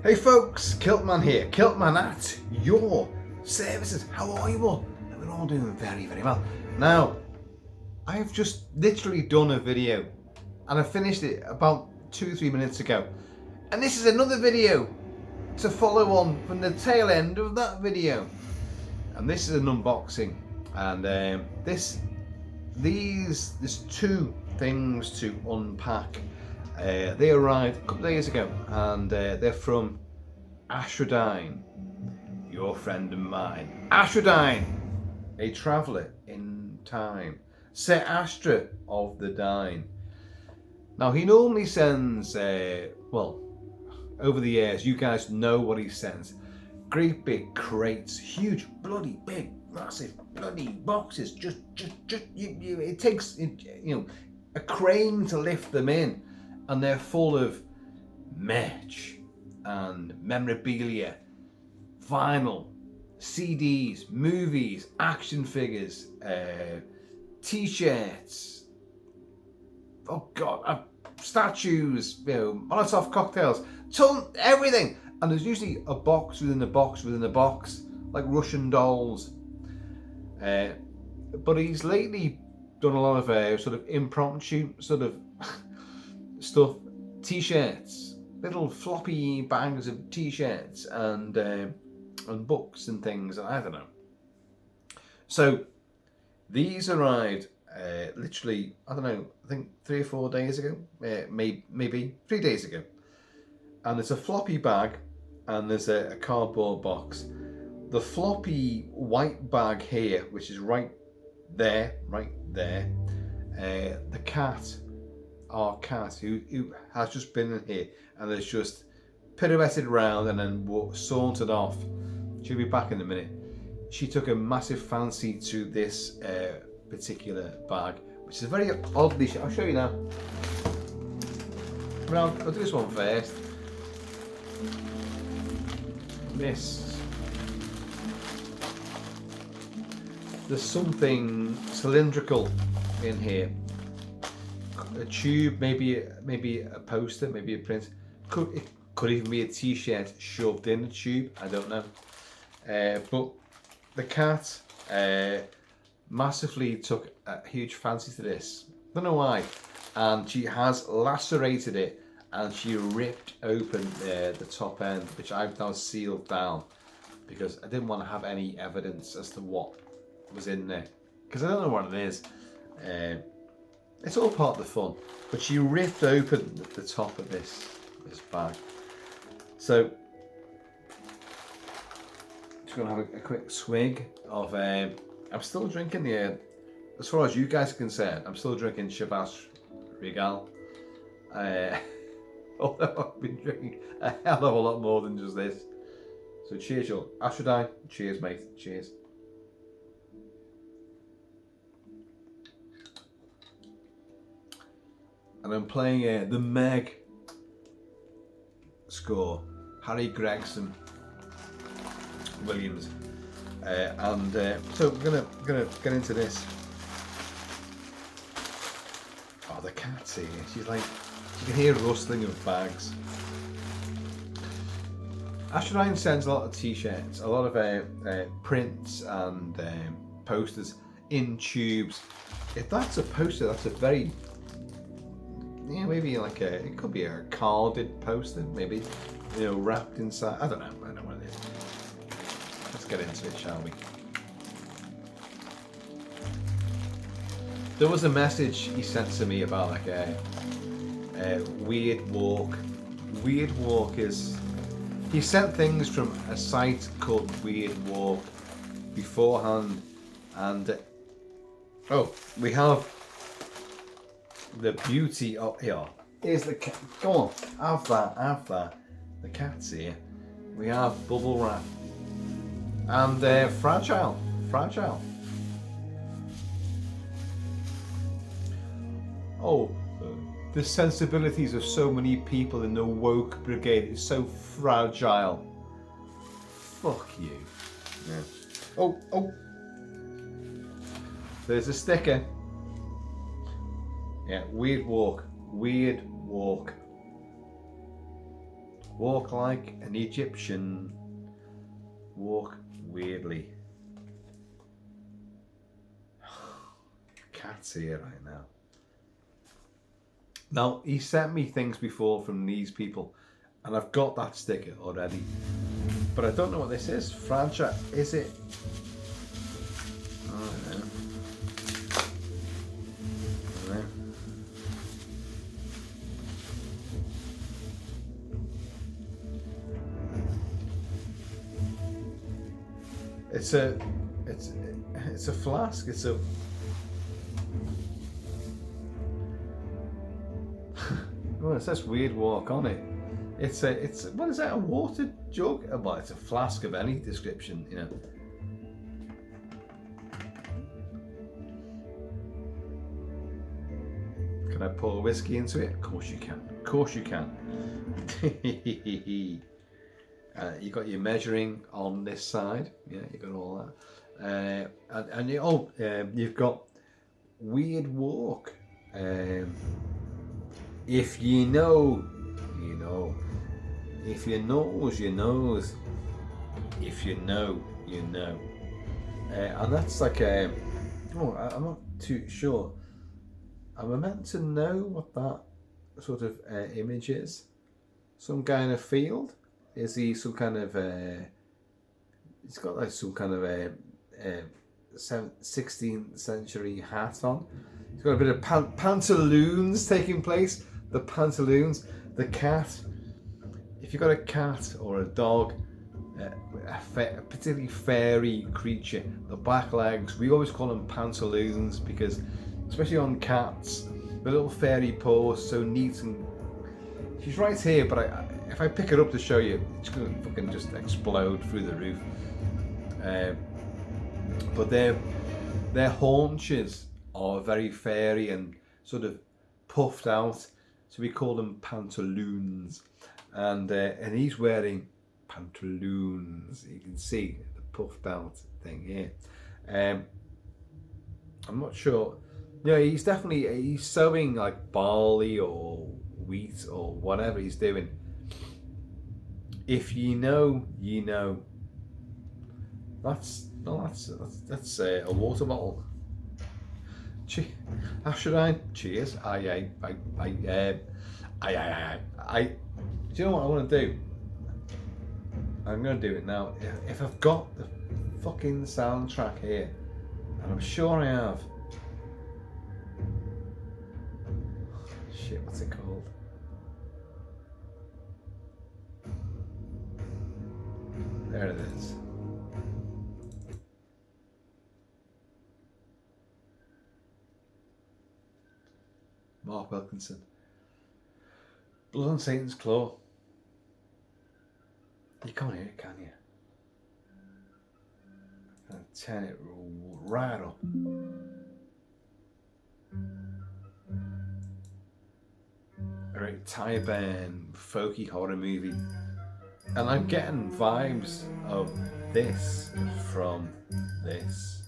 Hey folks, Kilt-Man here, Kilt-Man at your services. How are you all? We're all doing very, very well. Now, I've just literally done a video and I finished it about 2-3 minutes ago. And this is another video to follow on from the tail end of that video. And this is an unboxing. And there's two things to unpack. They arrived a couple of days ago and they're from Astradyne, your friend and mine. Astradyne, a traveller in time. Sir Astra of the Dyne. Now he normally sends, well, over the years, you guys know what he sends. Great big crates, huge, bloody big, massive, bloody boxes. It takes, a crane to lift them in. And they're full of merch and memorabilia, vinyl, CDs, movies, action figures, t-shirts, oh god, statues, Molotov cocktails, everything. And there's usually a box within a box within a box, like Russian dolls. But he's lately done a lot of sort of impromptu sort of stuff, t-shirts, little floppy bags of t-shirts and books and things, and I don't know. So these arrived literally, I don't know, I think 3 or 4 days ago, maybe 3 days ago. And there's a floppy bag and there's a cardboard box. The floppy white bag here, which is right there, the cat, our cat who has just been in here and has just pirouetted around and then sauntered off. She'll be back in a minute. She took a massive fancy to this particular bag, which is very oddly. I'll show you now. I'll do this one first. There's something cylindrical in here. A tube, maybe a poster, maybe a print. It could even be a t-shirt shoved in a tube. I don't know. But the cat massively took a huge fancy to this. Don't know why. And she has lacerated it and she ripped open the top end, which I've now sealed down because I didn't want to have any evidence as to what was in there, because I don't know what it is. It's all part of the fun. But she ripped open the top of this bag. So just gonna have a quick swig of I'm still drinking the as far as you guys are concerned, I'm still drinking Chivas Regal. Although I've been drinking a hell of a lot more than just this. So cheers, y'all. Astradyne, cheers mate, cheers. And I'm playing the Meg score, Harry Gregson Williams, so we're gonna get into this. Oh, the cat's here. She's like, you can hear rustling of bags. Astradyne sends a lot of t-shirts, a lot of prints and posters in tubes. If that's a poster, that's a very, maybe like it could be a carded poster, maybe, wrapped inside. I don't know what it is. Let's get into it, shall we? There was a message he sent to me about like a weird walk. Weird walk is, he sent things from a site called Weird Walk beforehand, and we have the beauty of here. Here's the cat. Go on, have that. The cat's here. We have bubble wrap and fragile. Oh, the sensibilities of so many people in the woke brigade is so fragile. Fuck you. Yeah. Oh. There's a sticker. Yeah, weird walk. Walk like an Egyptian. Walk weirdly. Cat's here right now. Now, he sent me things before from these people, and I've got that sticker already. But I don't know what this is. Franchise, is it? I don't know. It's a flask. It's a well, it says weird walk on it. It's what is that? A water jug? Well, it's a flask of any description, you know. Can I pour whiskey into it? Of course you can. Of course you can. You got your measuring on this side. Yeah, you got all that. You've got weird walk. If you know, you know. If you knows, you knows. If you know, you know. And that's like I'm not too sure. Am I meant to know what that sort of image is? Some kind of field? Is he some kind of he's got like some kind of a 16th century hat on. He's got a bit of pantaloons taking place. The pantaloons, the cat. If you've got a cat or a dog, a particularly fairy creature, the black legs, we always call them pantaloons because, especially on cats, the little fairy paws, so neat and. She's right here, but if I pick it up to show you, it's going to fucking just explode through the roof. But their haunches are very fairy and sort of puffed out, so we call them pantaloons. And he's wearing pantaloons. You can see the puffed out thing here. I'm not sure. Yeah, he's sowing like barley or wheat or whatever he's doing. If you know, you know. That's a water bottle. Astradyne, cheers. I. Do you know what I want to do? I'm going to do it now. If I've got the fucking soundtrack here, and I'm sure I have. Shit, what's it called? There it is. Mark Wilkinson. Blood on Satan's Claw. You can't hear it, can you? I'm going to turn it right up. A very tie-band, folky horror movie. And I'm getting vibes of this from this.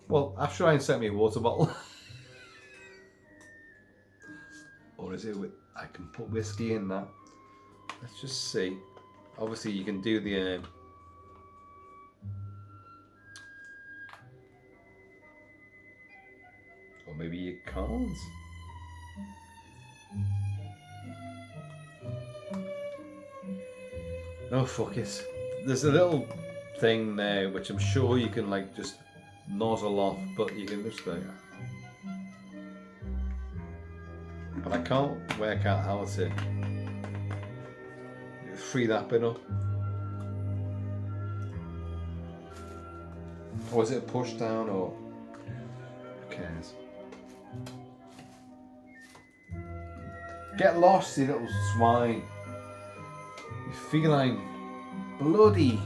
Well, Astradyne sent me a water bottle. Or is it I can put whiskey in that? Let's just see. Obviously you can do the or maybe you can't. Oh fuck it. There's a little thing there which I'm sure you can like just nozzle off, but you can just go. But I can't work out how to free that bit up. Or is it a push down or who cares? Get lost, you little swine. You feline, bloody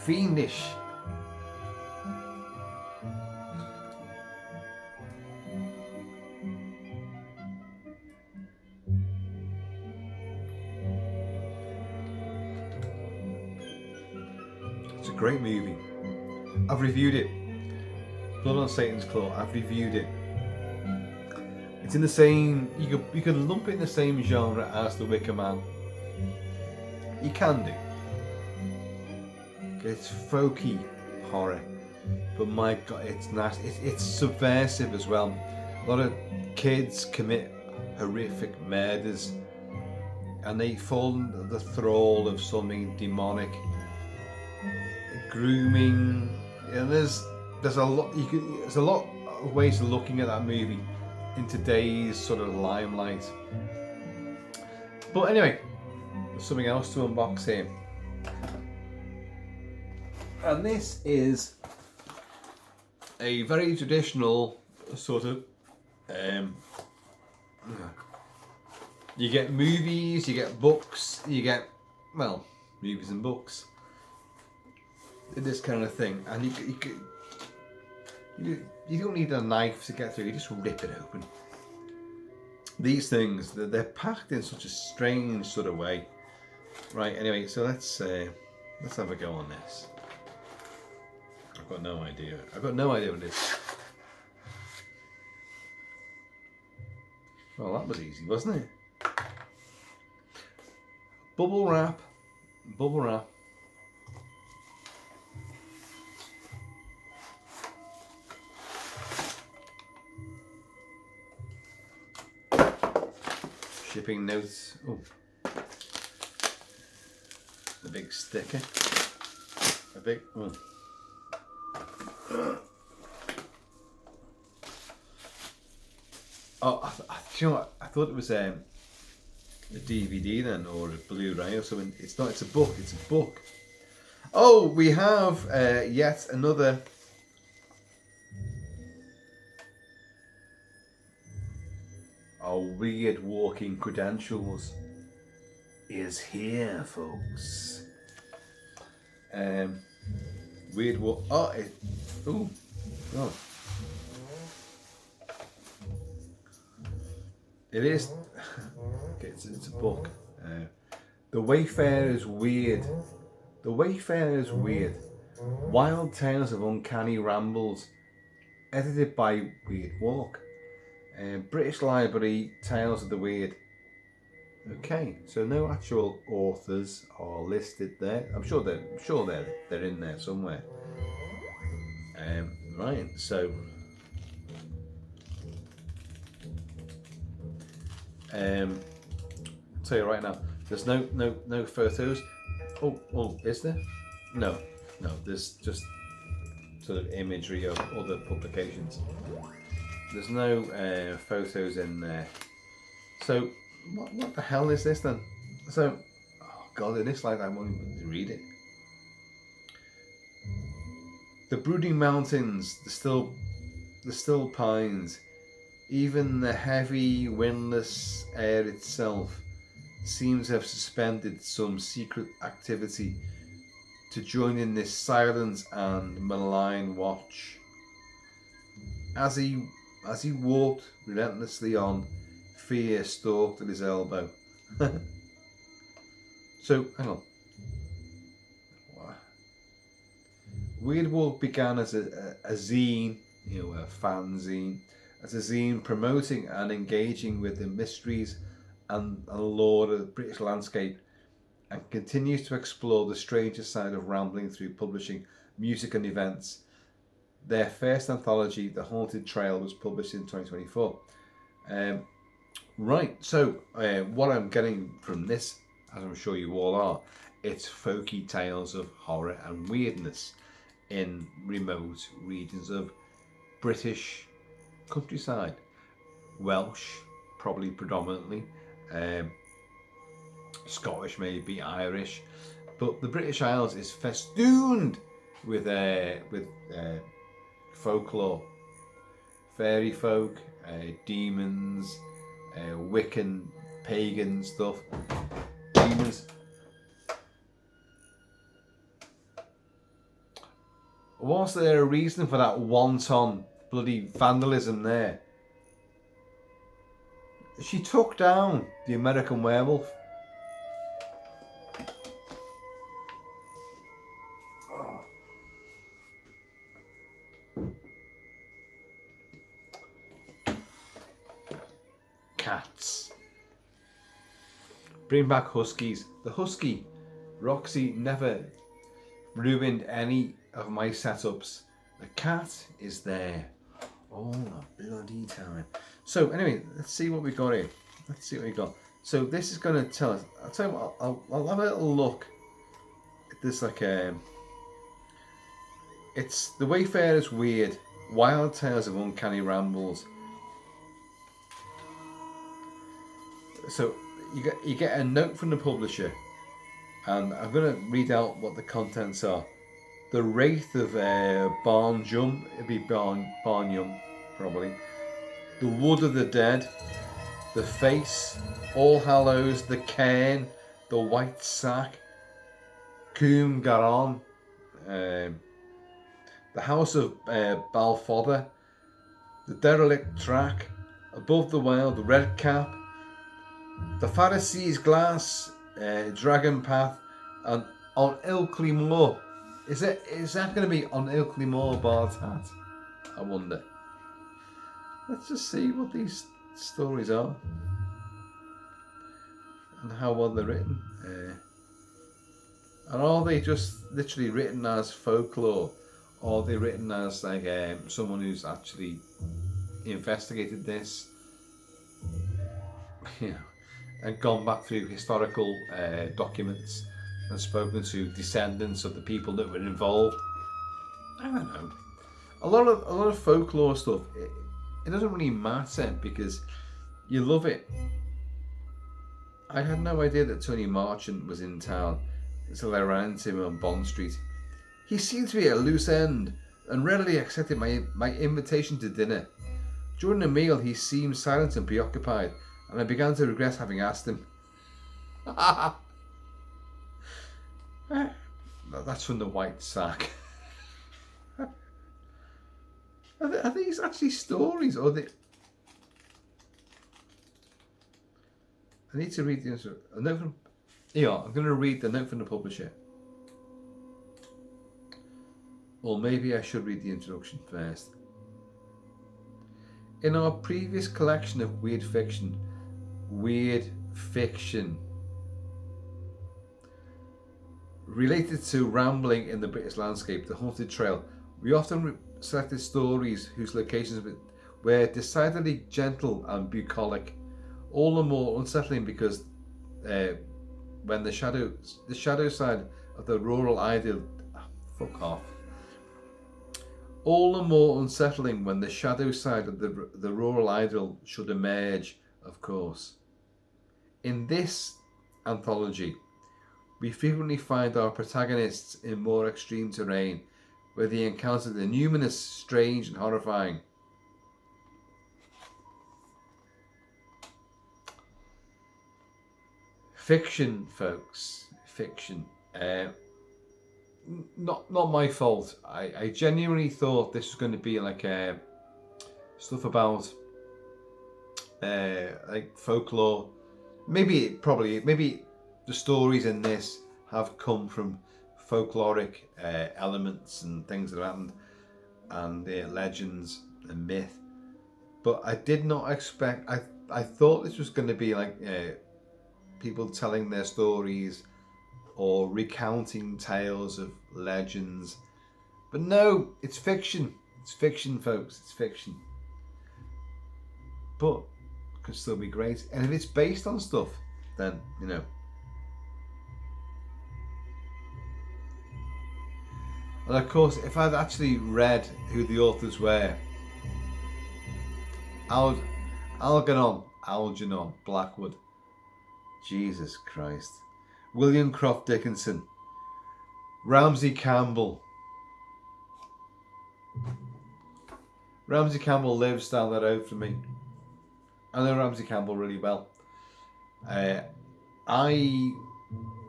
fiendish. It's a great movie. I've reviewed it. Blood on Satan's Claw. I've reviewed it. It's in the same. You can lump it in the same genre as The Wicker Man. You can do. It's folky horror, but my God, it's nice. It's subversive as well. A lot of kids commit horrific murders, and they fall under the thrall of something demonic. Grooming, and there's a lot. There's a lot of ways of looking at that movie in today's sort of limelight. But anyway, there's something else to unbox here. And this is a very traditional sort of you get movies, you get books, you get, well, movies and books, this kind of thing, and you don't need a knife to get through, you just rip it open. These things, they're packed in such a strange sort of way. Right, anyway, so let's have a go on this. I've got no idea what it is. Well, that was easy, wasn't it? Bubble wrap. Shipping notes. Oh, the big sticker. A big. Oh. Oh, you know what? I thought it was a DVD then, or a Blu-ray or something. It's not. It's a book. It's a book. Oh, we have yet another. Weird walking credentials is here, folks. Weird walk. Oh, ooh, oh. It is. Okay, it's a book. The Wayfarer's Weird. The Wayfarer's Weird. Wild Tales of Uncanny Rambles. Edited by Weird Walk. British Library, Tales of the Weird. Okay, so no actual authors are listed there. I'm sure they're in there somewhere. Right, so I'll tell you right now, there's no photos. Oh, is there? No, there's just sort of imagery of other publications. There's no photos in there. So what the hell is this then? So, oh God, in this light I won't even read it. The brooding mountains, the still pines, even the heavy windless air itself seems to have suspended some secret activity to join in this silent and malign watch. As he walked relentlessly on, fear stalked at his elbow. So, hang on. Weird Walk began as a zine, a fanzine, as a zine promoting and engaging with the mysteries and lore of the British landscape, and continues to explore the stranger side of rambling through publishing, music and events. Their first anthology, The Haunted Trail, was published in 2024. Right, so what I'm getting from this, as I'm sure you all are, it's folky tales of horror and weirdness in remote regions of British countryside. Welsh, probably predominantly. Scottish, maybe Irish. But the British Isles is festooned with folklore, fairy folk, demons, Wiccan, pagan stuff, demons. Was there a reason for that wanton bloody vandalism there? She took down the American Werewolf. cats. Bring back huskies. The husky, Roxy, never ruined any of my setups. The cat is there all the bloody time. So anyway, let's see what we got here. Let's see what we got. So this is going to tell us. I'll tell you what. I'll have a little look at this. Like it's the Wayfarer's Weird Wild Tales of Uncanny Rambles. So you get a note from the publisher, and I'm going to read out what the contents are. The Wraith of Barnjum, it'd be Barnyum, probably. The Wood of the Dead, The Face, All Hallows, The Cairn, The White Sack, Coombe Garon, The House of Balfodder, The Derelict Track, Above the Wild, The Red Cap, The Pharisee's Glass, Dragon Path, and On Ilkley Moor. Is that going to be On Ilkley Moor, Bard's Hat? I wonder. Let's just see what these stories are and how well they're written. And are they just literally written as folklore, or are they written as like someone who's actually investigated this, and gone back through historical documents and spoken to descendants of the people that were involved? I don't know. A lot of folklore stuff. It doesn't really matter because you love it. I had no idea that Tony Marchant was in town until I ran into him on Bond Street. He seemed to be at a loose end and readily accepted my invitation to dinner. During the meal, he seemed silent and preoccupied, and I began to regret having asked him. That's from The White Sack. Are these actually stories, or they? I need to read a note from. Yeah, I'm going to read the note from the publisher. Or maybe I should read the introduction first. In our previous collection of weird fiction, related to rambling in the British landscape, the haunted trail, we often selected stories whose locations were decidedly gentle and bucolic, all the more unsettling because when the shadow side of the rural idyll, all the more unsettling when the shadow side of the rural idyll should emerge, of course. In this anthology, we frequently find our protagonists in more extreme terrain, where they encounter the numinous, strange and horrifying. Fiction, folks. Fiction. Not my fault. I genuinely thought this was going to be like stuff about like folklore. Maybe the stories in this have come from folkloric elements and things that happened, and legends and myth. But I did not expect. I thought this was going to be like people telling their stories or recounting tales of legends. But no, it's fiction. It's fiction, folks. It's fiction. But it could still be great. And if it's based on stuff, then, you know. And of course, if I'd actually read who the authors were, Algernon Blackwood, Jesus Christ, William Croft Dickinson, Ramsey Campbell. Ramsey Campbell lives down the road from me. I know Ramsey Campbell really well.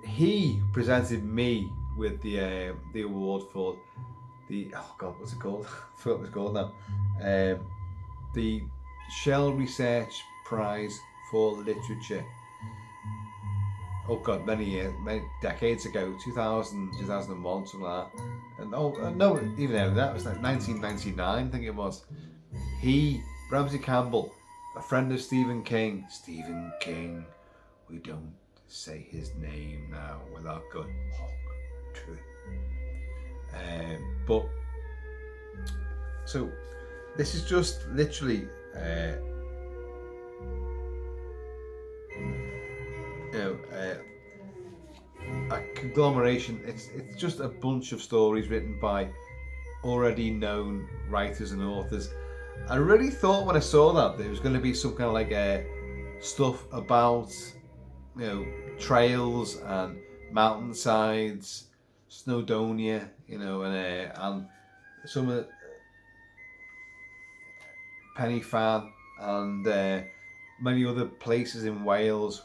He presented me with the award for the what's it called? I forgot what it's called now. The Shell Research Prize for Literature. Oh God, many decades ago, 2000, 2001, something like that. And no, even earlier than that, it was like 1999, I think it was. Ramsey Campbell, a friend of Stephen King. Stephen King. We don't say his name now without going but so this is just literally a conglomeration. It's just a bunch of stories written by already known writers and authors. I really thought when I saw that there was going to be some kind of like stuff about trails and mountainsides, Snowdonia, and some of Penny Fan and many other places in Wales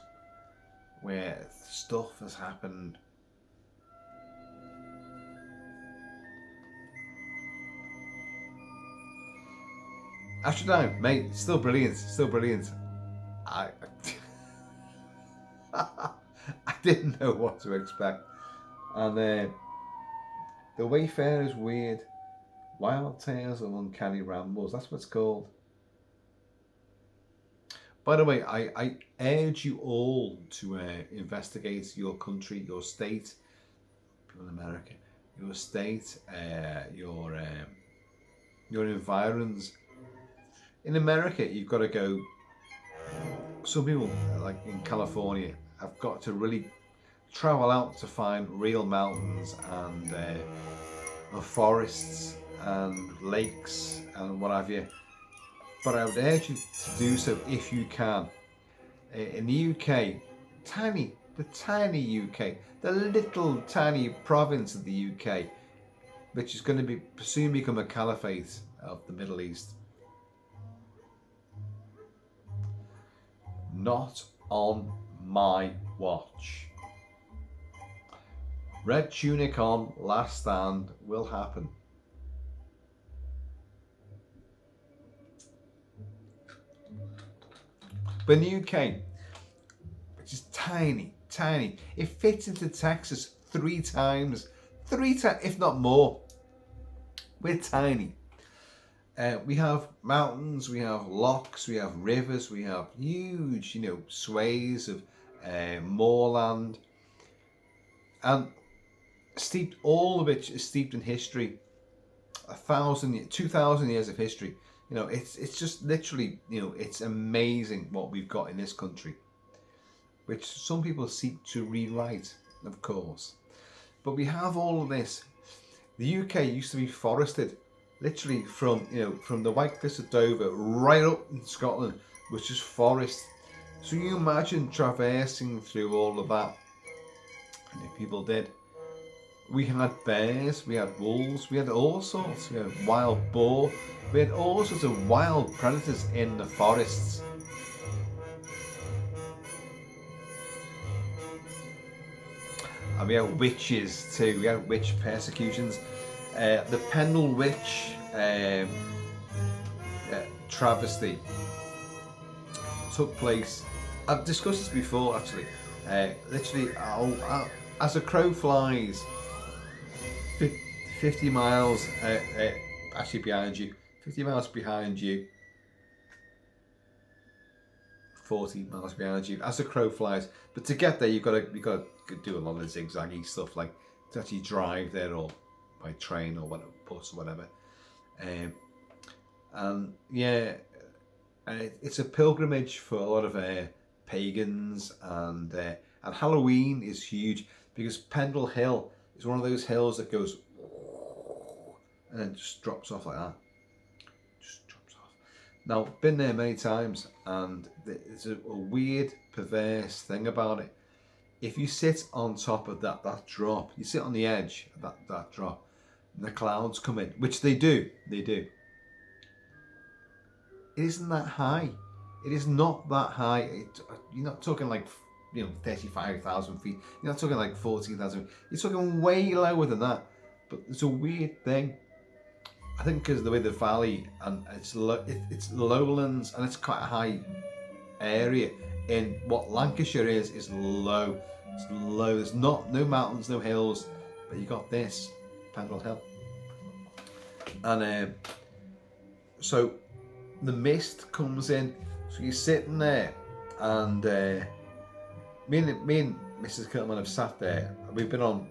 where stuff has happened. Astradyne, mate, still brilliant. I I didn't know what to expect. And The Wayfarer's Weird Wild Tales of Uncanny Rambles, that's what it's called. By the way, I urge you all to investigate your country, your state, people in America, your state, your environs. In America, you've got to go. Some people, like in California, have got to really travel out to find real mountains and forests and lakes and what have you. But I would urge you to do so if you can. In the UK, the tiny UK, the little tiny province of the UK, which is going to soon become a caliphate of the Middle East. Not on my watch. Red tunic on, last stand will happen. But in the UK, which is tiny, it fits into Texas three times, if not more. We're tiny. We have mountains, we have lochs, we have rivers, we have huge, swathes of moorland, and all of it is steeped in history. 2,000 years of history. It's just literally, it's amazing what we've got in this country, which some people seek to rewrite, of course. But we have all of this. The UK used to be forested. Literally from the White Cliffs of Dover right up in Scotland was just forest. So you imagine traversing through all of that. And people did. We had bears, we had wolves, we had all sorts. We had wild boar, we had all sorts of wild predators in the forests. And we had witches too. We had witch persecutions. The Pendle Witch travesty took place. I've discussed this before, actually. Literally, as a crow flies, 50 miles actually behind you, 50 miles behind you, 40 miles behind you, as a crow flies. But to get there, you've got to do a lot of zigzaggy stuff, like to actually drive there or by train or whatever, bus or whatever. And yeah, it's a pilgrimage for a lot of pagans, and Halloween is huge because Pendle Hill is one of those hills that goes and then just drops off like that. Just drops off. Now, been there many times, and there's a weird, perverse thing about it. If you sit on top of that drop, you sit on the edge of that drop, and the clouds come in, which they do. It isn't that high. It is not that high. You're not talking like 35,000 feet. You're not talking like 14,000 feet. You're talking way lower than that. But it's a weird thing. I think because of the way the valley, and it's lowlands, and it's quite a high area. In what Lancashire is low. It's low. There's no mountains, no hills, but you got this Pendle Hill, and so the mist comes in So you're sitting there, and me and Mrs. Kilt-Man have sat there. We've been on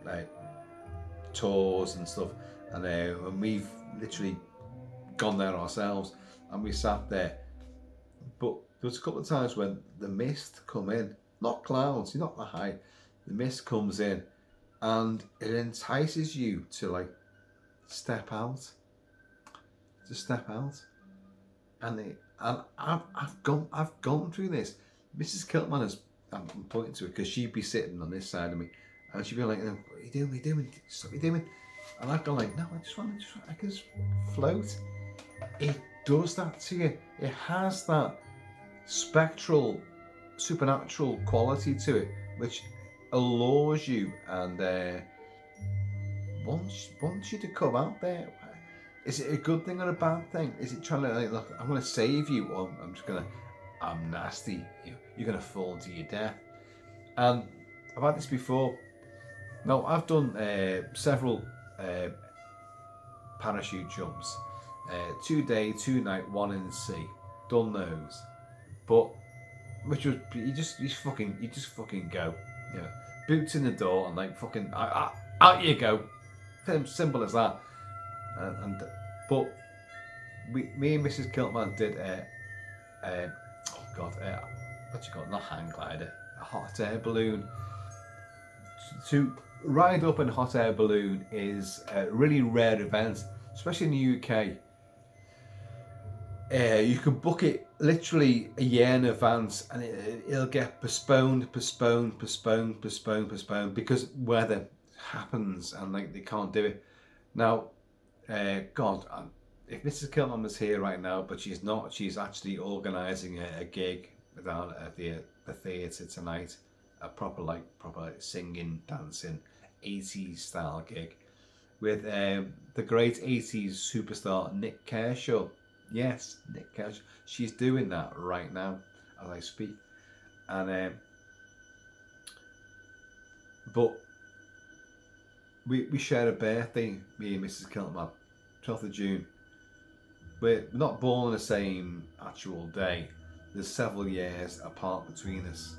tours and stuff, and we've literally gone there ourselves, and we sat there. But there was a couple of times when the mist come in, not clouds, you're not that high. The mist comes in, and it entices you to like step out, and I've gone through this. Mrs. Kilt-Man has, I'm pointing to her because she'd be sitting on this side of me, and she'd be like, "What are you doing? What are you doing? Stop! What are you doing?" And I'd go like, "No, I can just float." It does that to you. It has that spectral, supernatural quality to it, which allures you and wants you to come out there. Is it a good thing or a bad thing? Is it trying to like, look, I'm going to save you, or I'm nasty. You're going to fall to your death. And I've had this before. Now I've done several parachute jumps, 2 day, 2 night, 1 in the sea. Done those, but which was you just fucking go, boots in the door and like fucking out you go, simple as that. But me and Mrs. Kilt-Man did what you call it? Not hang glider, a hot air balloon. To ride up in a hot air balloon is a really rare event, especially in the UK. You can book it literally a year in advance, and it'll get postponed because weather happens and like they can't do it. Now, if Mrs. Kilt-Man was here right now, but she's not. She's actually organising a gig down at the theatre tonight, a proper singing, dancing, 80s style gig with the great 80s superstar Nick Kershaw. Yes, Nick Kershaw. She's doing that right now as I speak, and but we share a birthday, me and Mrs. Kilt-Man, 12th of June. We're not born on the same actual day. There's several years apart between us.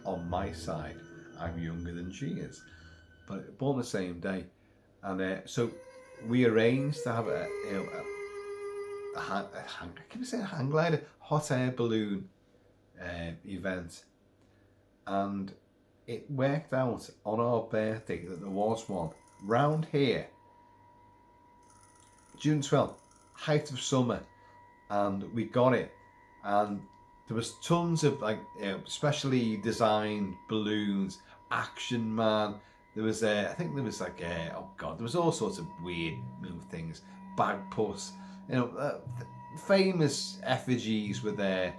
On my side, I'm younger than she is, but born the same day, and so we arranged to have a hang glider, hot air balloon event, and it worked out on our birthday that there was one round here, June 12th, height of summer, and we got it, and there was tons of specially designed balloons, Action Man. There was I think there was there was all sorts of weird new things, Bagpuss. Famous effigies were there,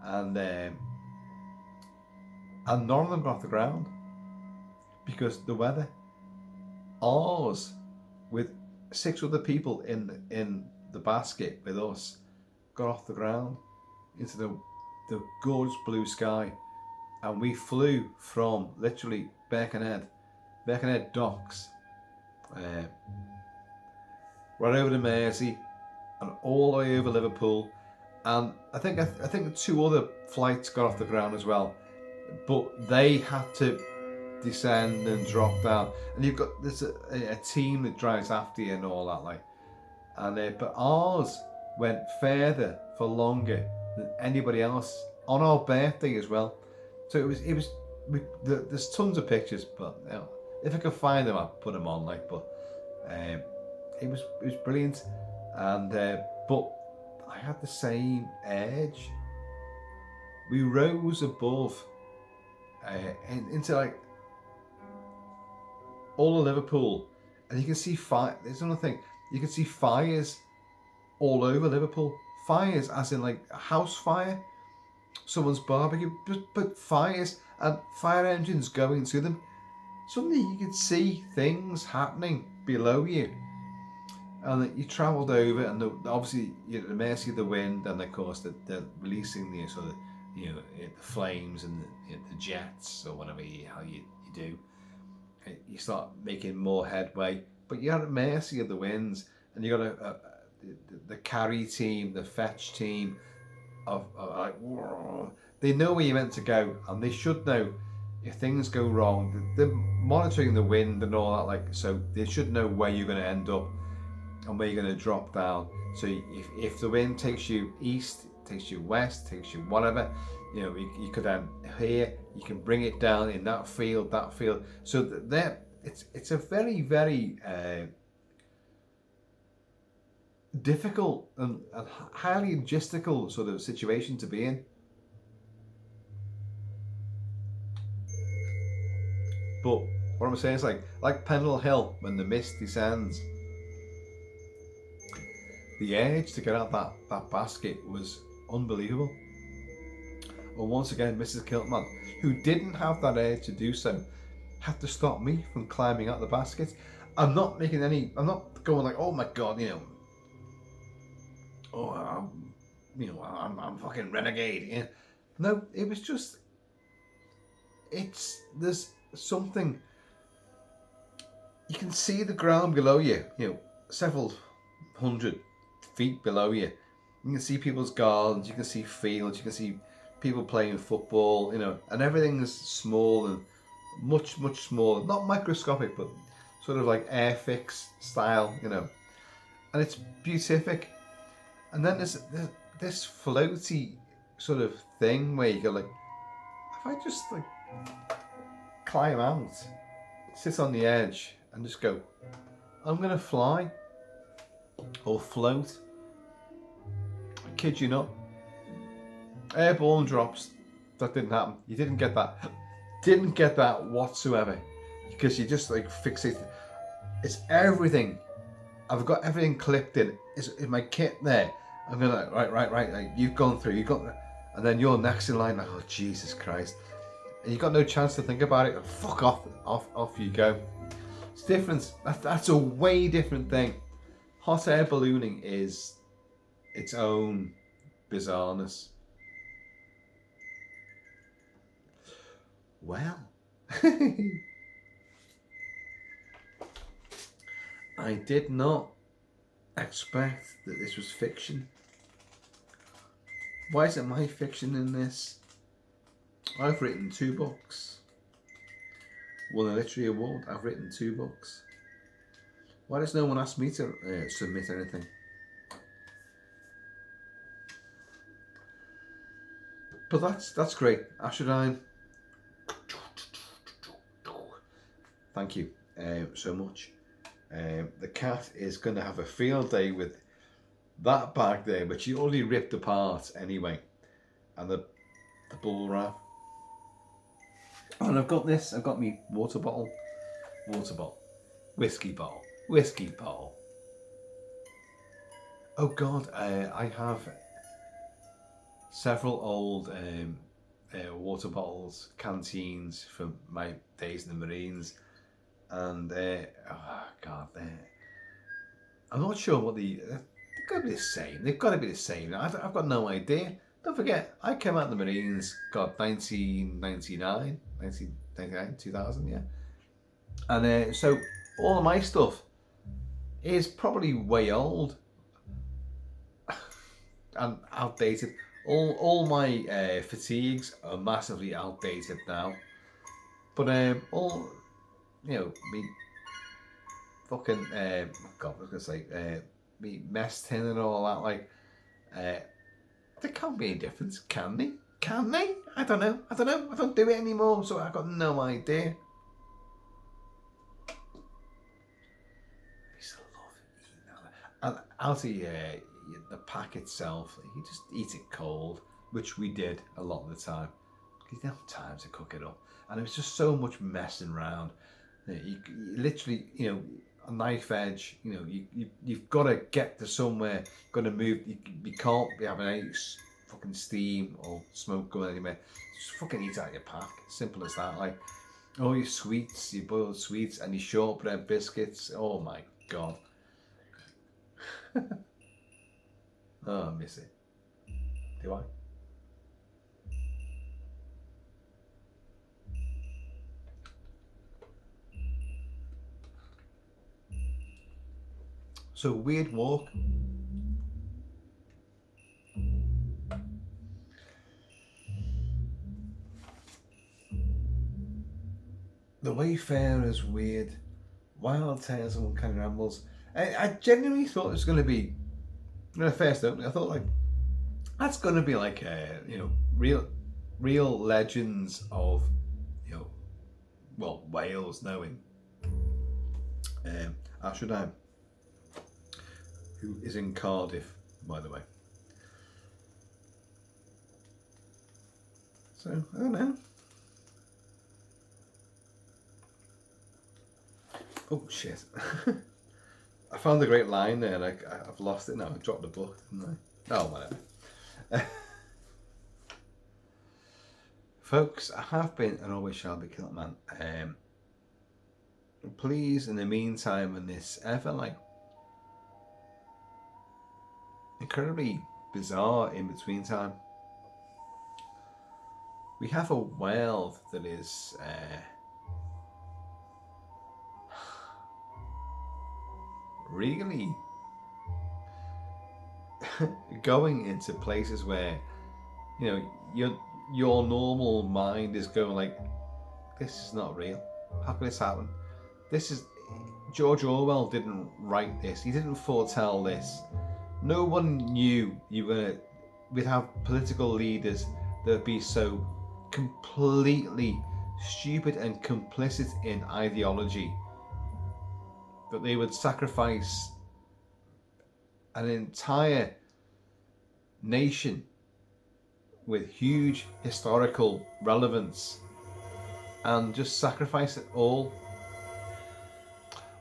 and none of them got off the ground because the weather. Ours, with 6 other people in the basket with us, got off the ground into the gorgeous blue sky, and we flew from literally Birkenhead docks, right over to Mersey, and all the way over Liverpool, and I think 2 other flights got off the ground as well, but they had to descend and drop down, and there's a team that drives after you and all that but ours went further for longer than anybody else on our birthday as well. So there's tons of pictures, but if I could find them, I'd put them on. It was brilliant, and but I had the same urge. We rose above into all of Liverpool, and you can see fire. There's another thing. You can see fires all over Liverpool. Fires, as in a house fire, someone's barbecue, but fires and fire engines going to them. Suddenly you could see things happening below you, and you travelled over, and obviously you're at the mercy of the wind, and of course they're releasing the sort of the flames and the jets or whatever how you do. You start making more headway, but you're at the mercy of the winds, and you got the carry team, the fetch team, of like, whoa. They know where you're meant to go, and they should know if things go wrong. They're monitoring the wind and all that, like, so they should know where you're going to end up and where you're going to drop down. So if the wind takes you east, takes you west, takes you whatever, you know, you could then here, you can bring it down in that field. So there, it's a very, very difficult and highly logistical sort of situation to be in. But what I'm saying is like Pendle Hill when the mist descends. The urge to get out that basket was unbelievable. Well, once again, Mrs. Kilt-Man, who didn't have that urge to do so, had to stop me from climbing out the basket. I'm not going like, oh my god, you know, oh, I'm fucking renegade. Yeah. No, it was just, there's something, you can see the ground below you, you know, several hundred feet below you. You can see people's gardens, you can see fields, you can see people playing football, you know, and everything's small and much smaller, not microscopic, but sort of like Airfix style, you know, and it's beatific. And then there's this floaty sort of thing where you go like, if I just like climb out, sit on the edge and just go, I'm gonna fly or float. I kid you not. Airborne drops, that didn't happen. You didn't get that. Didn't get that whatsoever. Because you just like fixated. It's everything. I've got everything clipped in. Is my kit there? I'm gonna right. Like, you've gone through. And then you're next in line. Like, oh Jesus Christ! And you got no chance to think about it. And fuck off you go. It's different. That's a way different thing. Hot air ballooning is its own bizarreness. Well, I did not expect that this was fiction. Why isn't my fiction in this? I've written 2 books. Won a literary award. I've written 2 books. Why does no one ask me to submit anything? But that's great. Astradyne, thank you so much. The cat is going to have a field day with that bag there, which you already ripped apart anyway, and the bubble wrap. And I've got me water bottle, whiskey bottle. Oh God, I have several old water bottles, canteens from my days in the Marines, and oh God, I'm not sure what they've got to be the same. They've got to be the same. I've got no idea. Don't forget, I came out of the Marines, 1999, 2000, yeah. And so all of my stuff is probably way old and outdated. All my fatigues are massively outdated now. But all, you know, me fucking, God, I was going to say, me mess tin and all that, like, there can't be any difference, can they? Can they? I don't know. I don't do it anymore, so I've got no idea. I used to love eating that. And out of the pack itself, you just eat it cold, which we did a lot of the time. You didn't have time to cook it up. And it was just so much messing around. You literally, you know, a knife edge, you know, you've got to get to somewhere, got to move. You can't be having any fucking steam or smoke going anywhere. Just fucking eat out your pack. Simple as that. Like, all your sweets, your boiled sweets, and your shortbread biscuits. Oh my God. Oh, I miss it. Do I? So, weird walk. The Wayfarers, weird. Wild Tales of Uncanny Rambles. I genuinely thought it was going to be, when I first opened it, I thought, like, that's going to be like, real legends of, Wales, knowing Astradyne, who is in Cardiff, by the way. So, I don't know. Oh, shit. I found a great line there, and I've lost it now. I dropped the book, didn't I? Oh, whatever. Folks, I have been and always shall be Kilt-Man. Please, in the meantime, in this ever, like, incredibly bizarre in-between time, we have a world that is really going into places where, your normal mind is going like, this is not real. How can this happen? This is, George Orwell didn't write this. He didn't foretell this. No one knew we'd have political leaders that would be so completely stupid and complicit in ideology that they would sacrifice an entire nation with huge historical relevance and just sacrifice it all.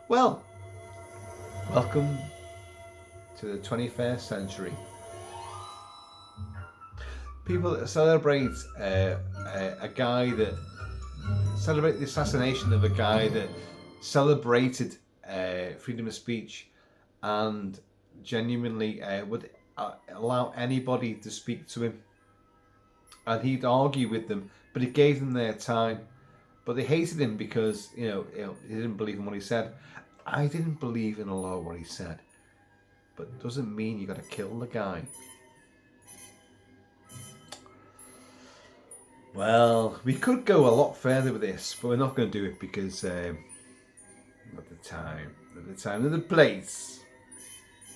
Well, welcome to the 21st century. People that celebrate celebrate the assassination of a guy that celebrated freedom of speech and genuinely would allow anybody to speak to him, and he'd argue with them, but he gave them their time. But they hated him because he didn't believe in what he said. I didn't believe in a lot of what he said, but it doesn't mean you got to kill the guy. Well, we could go a lot further with this, but we're not going to do it because not the time, not the place.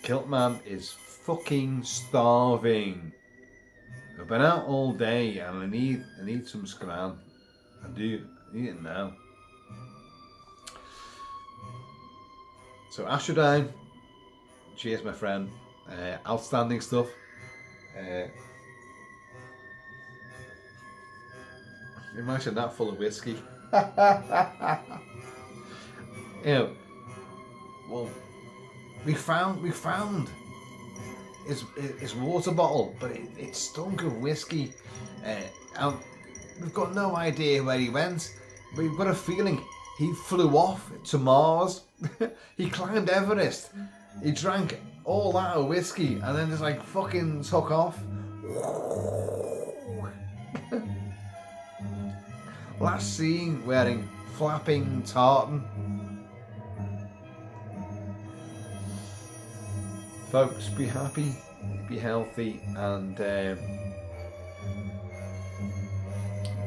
Kilt-Man is fucking starving. I've been out all day and I need some scran. I do. I need it now. So Astradyne, cheers my friend. Outstanding stuff. Imagine that full of whiskey. Well, we found his water bottle, but it stunk of whiskey. And we've got no idea where he went. We've got a feeling he flew off to Mars. He climbed Everest. He drank all that of whiskey and then just like fucking took off. Last seen wearing flapping tartan. Folks, be happy, be healthy, and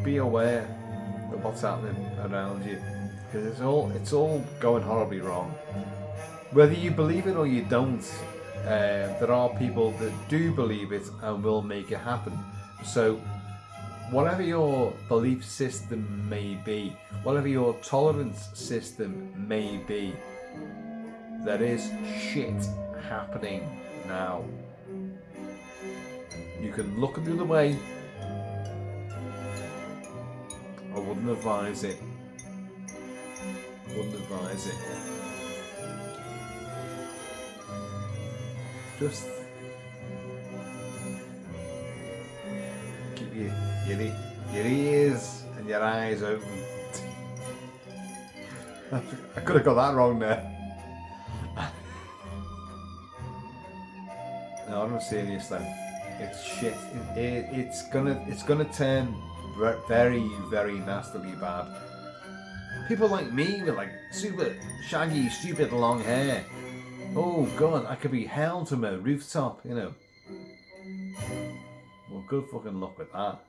be aware of what's happening around you, because it's all going horribly wrong. Whether you believe it or you don't, there are people that do believe it and will make it happen. So whatever your belief system may be, whatever your tolerance system may be, there is shit happening now. You can look the other way. I wouldn't advise it. Just keep your ears and your eyes open. I could have got that wrong there. No, I'm serious though. It's shit. It's gonna turn very, very nastily bad. People like me with like super shaggy, stupid long hair. Oh god, I could be held from a rooftop, Well, good fucking luck with that.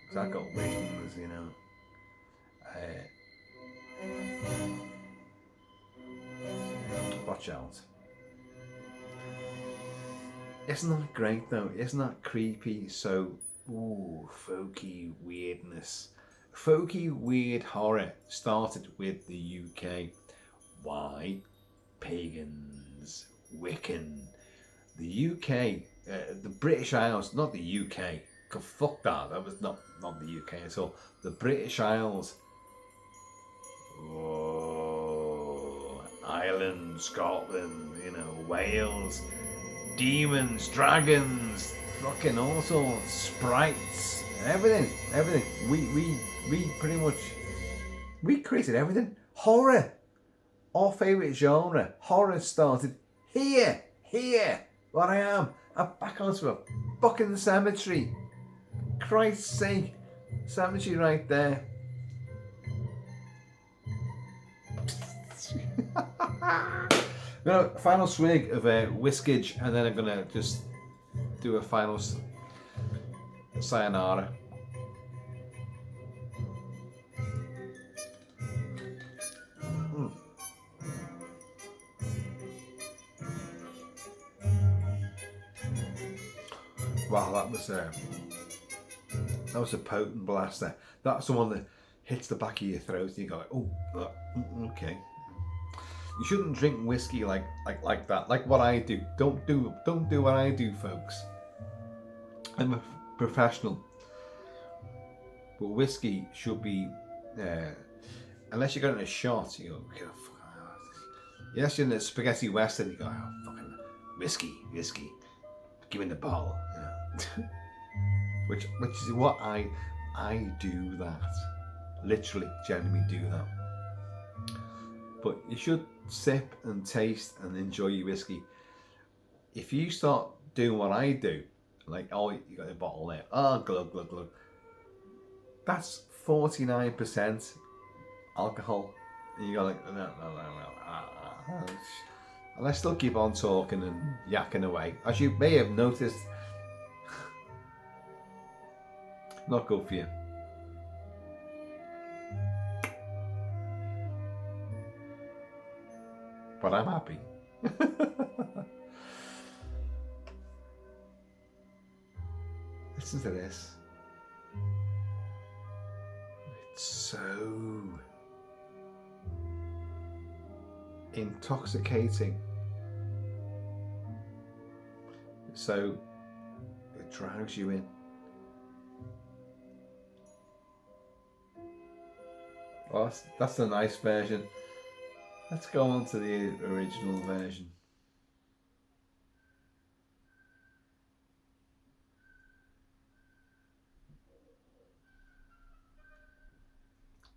Because I got wings, Watch out. Isn't that great though? Isn't that creepy? So, ooh, folky weirdness. Folky weird horror started with the UK. Why? Pagans, Wiccan. The UK, the British Isles, not the UK. Fuck that. That was not the UK at all. The British Isles. Oh, Ireland, Scotland, you know, Wales. Demons, dragons, fucking all sorts, sprites, everything. We pretty much, we created everything. Horror, our favourite genre. Horror started here. Where I am, I'm back onto a fucking cemetery. Christ's sake, cemetery right there. A final swig of whiskage, and then I'm gonna just do a final sayonara. Wow, that was a potent blaster. That's the one that hits the back of your throat, and you go, oh, okay. You shouldn't drink whiskey like that, like what I do. Don't do what I do, folks. I'm a professional. But whiskey should be, unless you're getting a shot, you go, yes, you're in a spaghetti western, you go, oh, fucking whiskey, give me the bottle. You know? which is what I do that. Literally, genuinely do that. But you should sip and taste and enjoy your whiskey. If you start doing what I do, like, oh, you got a bottle there, oh, glug, that's 49% alcohol. And you go like, no. And I still keep on talking and yakking away. As you may have noticed, not good for you. But I'm happy. Listen to this. It's so intoxicating. So it drags you in. Well, that's the nice version. Let's go on to the original version.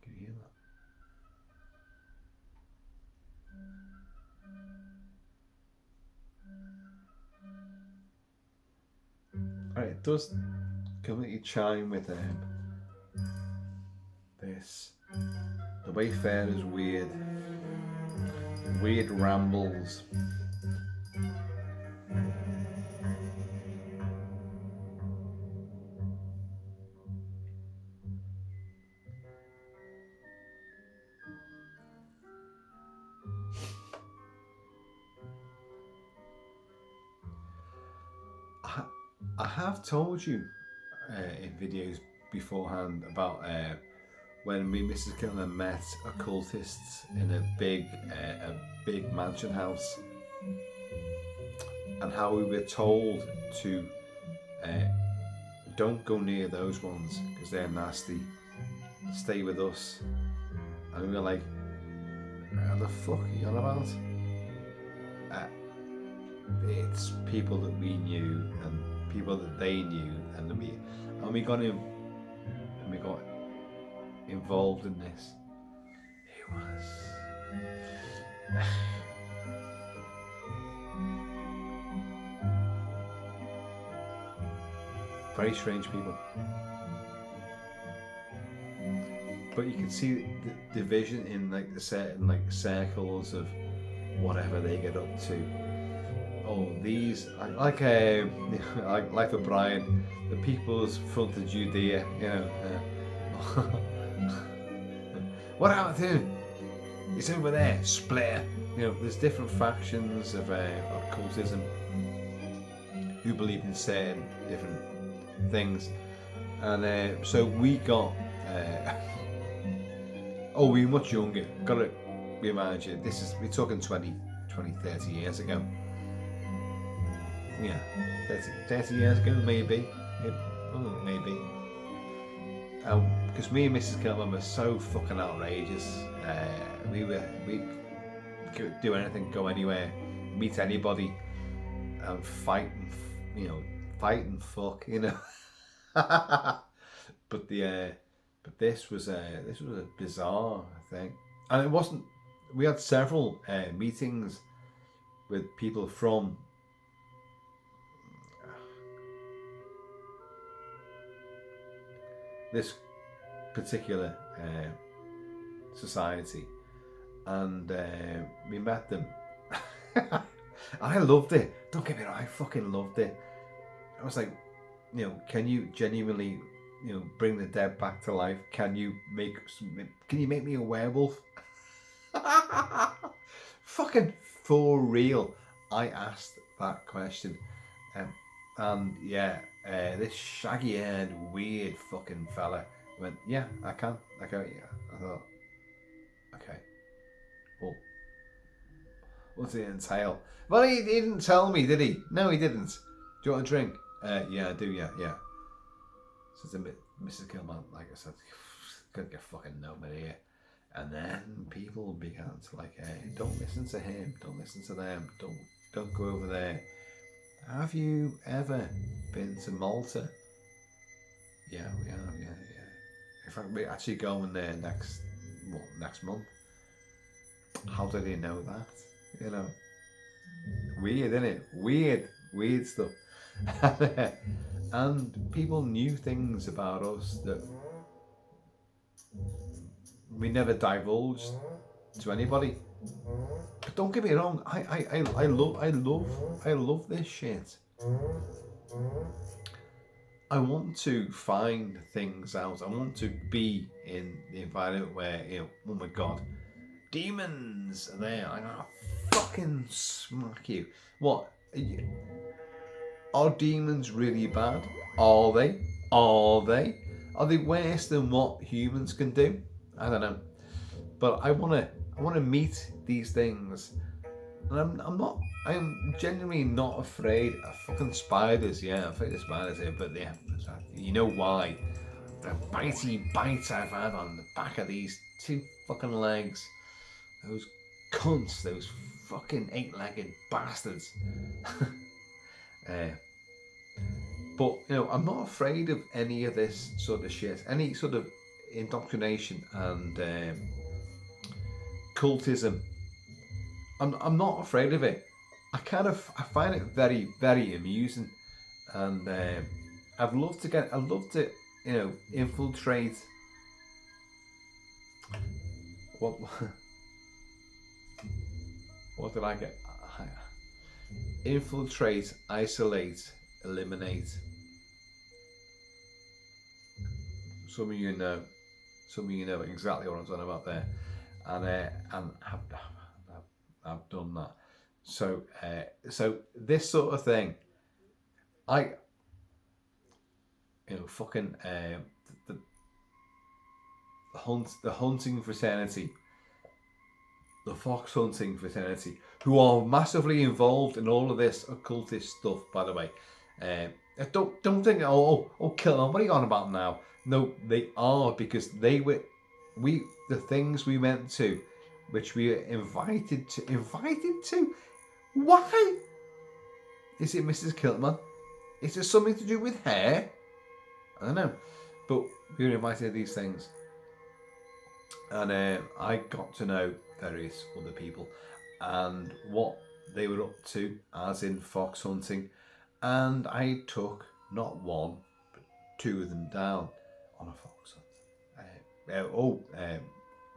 Can you hear that? Alright, it does completely chime with this. The Wayfarer's weird rambles. I have told you in videos beforehand about when me and Mrs. Kilt-Man met occultists in a big mansion house, and how we were told to don't go near those ones because they're nasty, stay with us. And we were like, what the fuck are you on about? It's people that we knew and people that they knew, and we got involved in this. It was very strange people, but you can see the division in like the certain like circles of whatever they get up to. Oh, these like Life of Brian, the People's Front of Judea, you know. What happened to him? it's over there, split. You know, there's different factions of occultism who believe in certain different things, and so we got. Oh, we were much younger. Got to remind you, we're talking 20, 30 years ago. Yeah, 30 years ago, maybe. Maybe. Because me and Mrs. Kilt-Man were so fucking outrageous. We could do anything, go anywhere, meet anybody, and fight, and fight and fuck, But this was a bizarre thing, and it wasn't. We had several meetings with people from this particular society, and we met them. I loved it. Don't get me wrong, I fucking loved it. I was like, can you genuinely, bring the dead back to life? Can you make me a werewolf? Fucking for real. I asked that question, and yeah, this shaggy-haired, weird fucking fella went, yeah, I can. Yeah. I thought, okay, well, what's it entail? Well, he didn't tell me, did he? No, he didn't. Do you want a drink? Yeah, I do. Yeah. So Mrs. Kilt-Man, like I said, couldn't get fucking nobody here. And then people began to like, hey, don't listen to him, don't listen to them, don't go over there. Have you ever been to Malta? Yeah, we have. Yeah. In fact, we're actually going there next month. How did he know that? Weird, isn't it? Weird stuff. And people knew things about us that we never divulged to anybody. But don't get me wrong, I love this shit. I want to find things out. I want to be in the environment where, oh my god, demons are there. I'm gonna fucking smack you. What? Are demons really bad? Are they? Are they worse than what humans can do? I don't know. But I wanna meet these things. And I'm genuinely not afraid of fucking spiders. Yeah, I'm afraid of spiders here, but yeah, you know why? The bitey bites I've had on the back of these two fucking legs. Those cunts, those fucking 8-legged bastards. But I'm not afraid of any of this sort of shit, any sort of indoctrination and cultism. I'm not afraid of it. I find it very, very amusing, and I'd love to infiltrate. What did I get? Infiltrate, isolate, eliminate. Some of you know exactly what I'm talking about there, and I've done that. So this sort of thing, the hunting fraternity, the fox hunting fraternity, who are massively involved in all of this occultist stuff, by the way. Don't think, Kilt-Man, what are you on about now? No, they are, because the things we went to, which we were invited to. Why? Is it Mrs. Kilt-Man? Is there something to do with hair? I don't know. But we were invited to these things. And I got to know various other people and what they were up to, as in fox hunting. And I took not one, but two of them down on a fox hunt.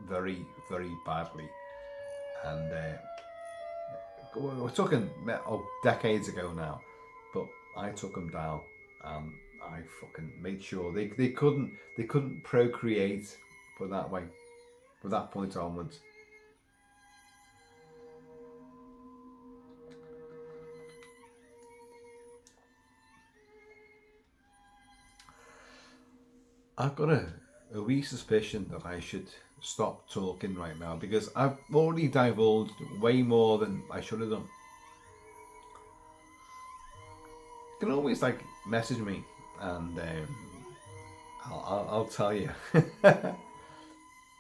Very, very badly. And we're talking decades ago now, but I took them down and I fucking made sure they couldn't procreate, put it that way, from that point onwards. I've got a wee suspicion that I should stop talking right now because I've already divulged way more than I should have done. You can always like message me and I'll tell you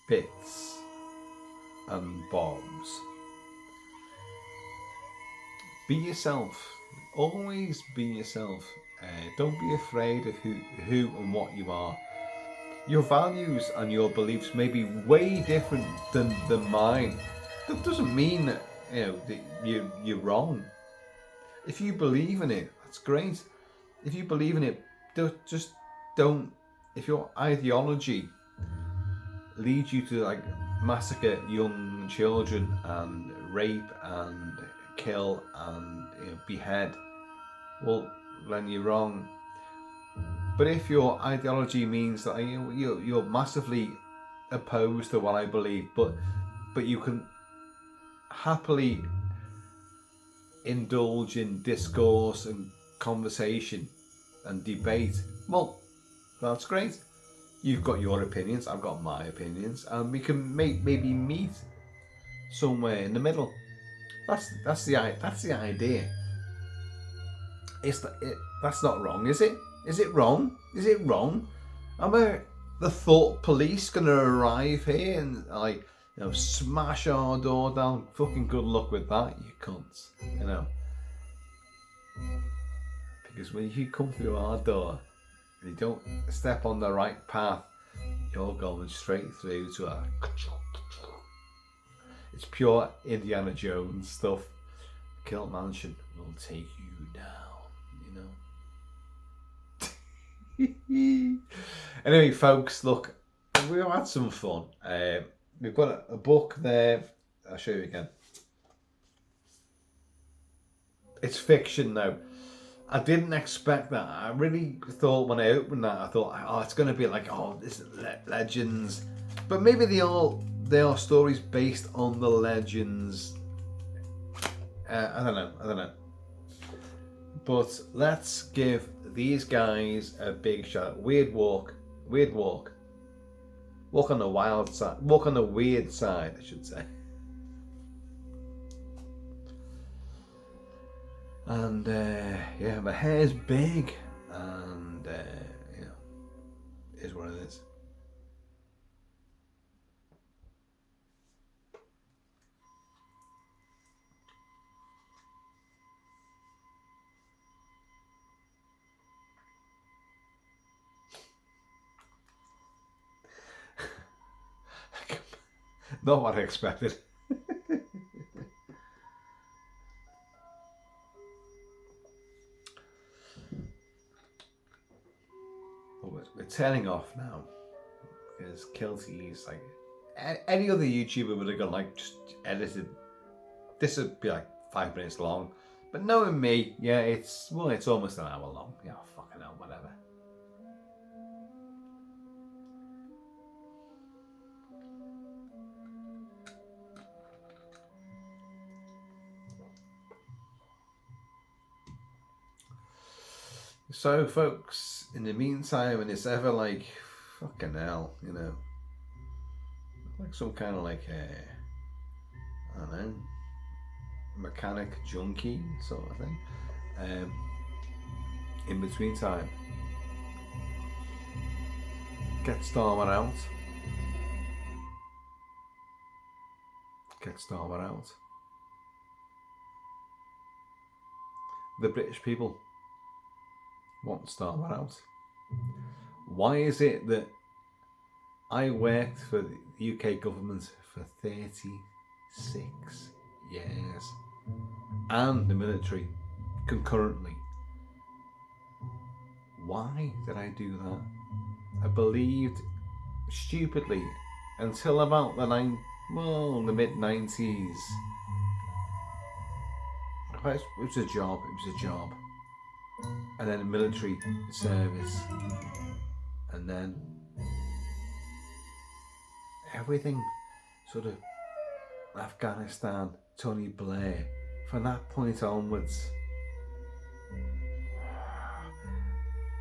bits and bobs. Be yourself. Always be yourself. Don't be afraid of who and what you are. Your values and your beliefs may be way different than mine. That doesn't mean that that you're wrong. If you believe in it, that's great. If you believe in it, just don't. If your ideology leads you to like massacre young children and rape and kill and behead, well, then you're wrong. But if your ideology means that you're massively opposed to what I believe, but you can happily indulge in discourse and conversation and debate, well, that's great. You've got your opinions, I've got my opinions, and we can maybe meet somewhere in the middle. That's the idea. That's not wrong, is it? Is it wrong? Is it wrong? Am the thought police gonna arrive here and like smash our door down? Fucking good luck with that, you cunts. Because when you come through our door and you don't step on the right path, you're going straight through to a. It's pure Indiana Jones stuff. Kilt-Man will take you down, Anyway, folks, look, we've had some fun. We've got a book there. I'll show you again. It's fiction now. I didn't expect that. I really thought when I opened that, I thought, oh, it's going to be like, oh, this is legends. But maybe they are stories based on the legends. I don't know. But let's give these guys a big shout out. Weird walk. Walk on the wild side. Walk on the weird side, I should say. And yeah, my hair's big, and is what it is. Not what I expected. We're turning off now because Kilty's like any other YouTuber would have gone like just edited. This would be like 5 minutes long, but knowing me, yeah, it's almost an hour long. Yeah, fucking hell, whatever. So, folks, in the meantime, and it's ever like, fucking hell, like some kind of like, I don't know, mechanic junkie sort of thing. In between time, get Starman out. The British people want Starman out. Why is it that I worked for the UK government for 36 years and the military concurrently? Why did I do that? I believed stupidly until about the mid-90s. It was a job. And then military service, and then everything sort of Afghanistan, Tony Blair, from that point onwards.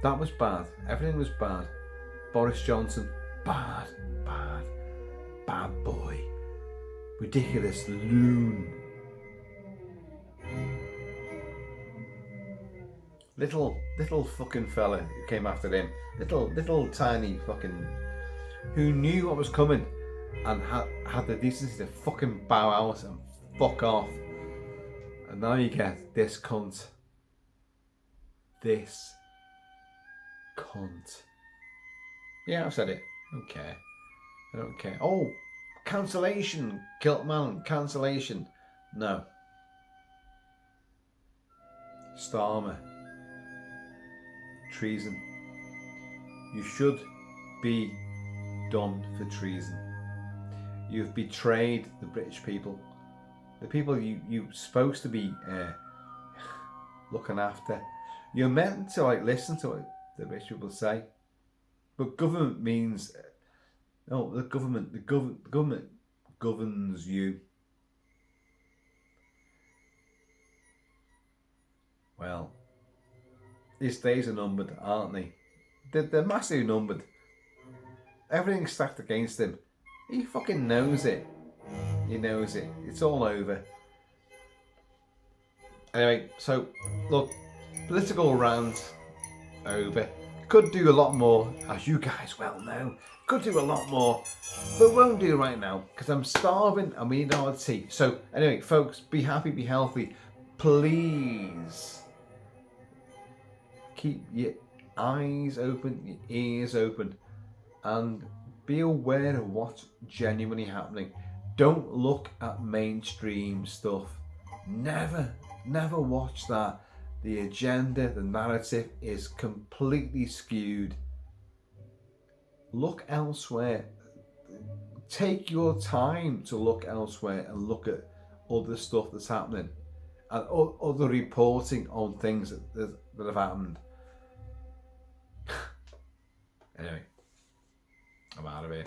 That was bad. Everything was bad. Boris Johnson, bad, bad, bad boy. Ridiculous loon. Little fucking fella who came after him. Little tiny fucking, who knew what was coming and had the decency to fucking bow out and fuck off. And now you get this cunt. This cunt. Yeah, I've said it. I don't care. I don't care. Oh, cancellation. Kilt-Man, cancellation. No. Starmer. Treason. You should be done for treason. You've betrayed the British people. The people you're supposed to be looking after. You're meant to listen to what the British people say. But government means, the government governs you. Well, these days are numbered, aren't they? They're massively numbered. Everything's stacked against him. He fucking knows it. He knows it. It's all over. Anyway, so look, political rant over. Could do a lot more, as you guys well know. Could do a lot more, but won't do right now because I'm starving and we need our tea. So anyway, folks, be happy, be healthy. Please keep your eyes open, your ears open, and be aware of what's genuinely happening. Don't look at mainstream stuff. Never watch that. The agenda, the narrative is completely skewed. Look elsewhere. Take your time to look elsewhere and look at other stuff that's happening and other reporting on things that have happened. Anyway, I'm out of here.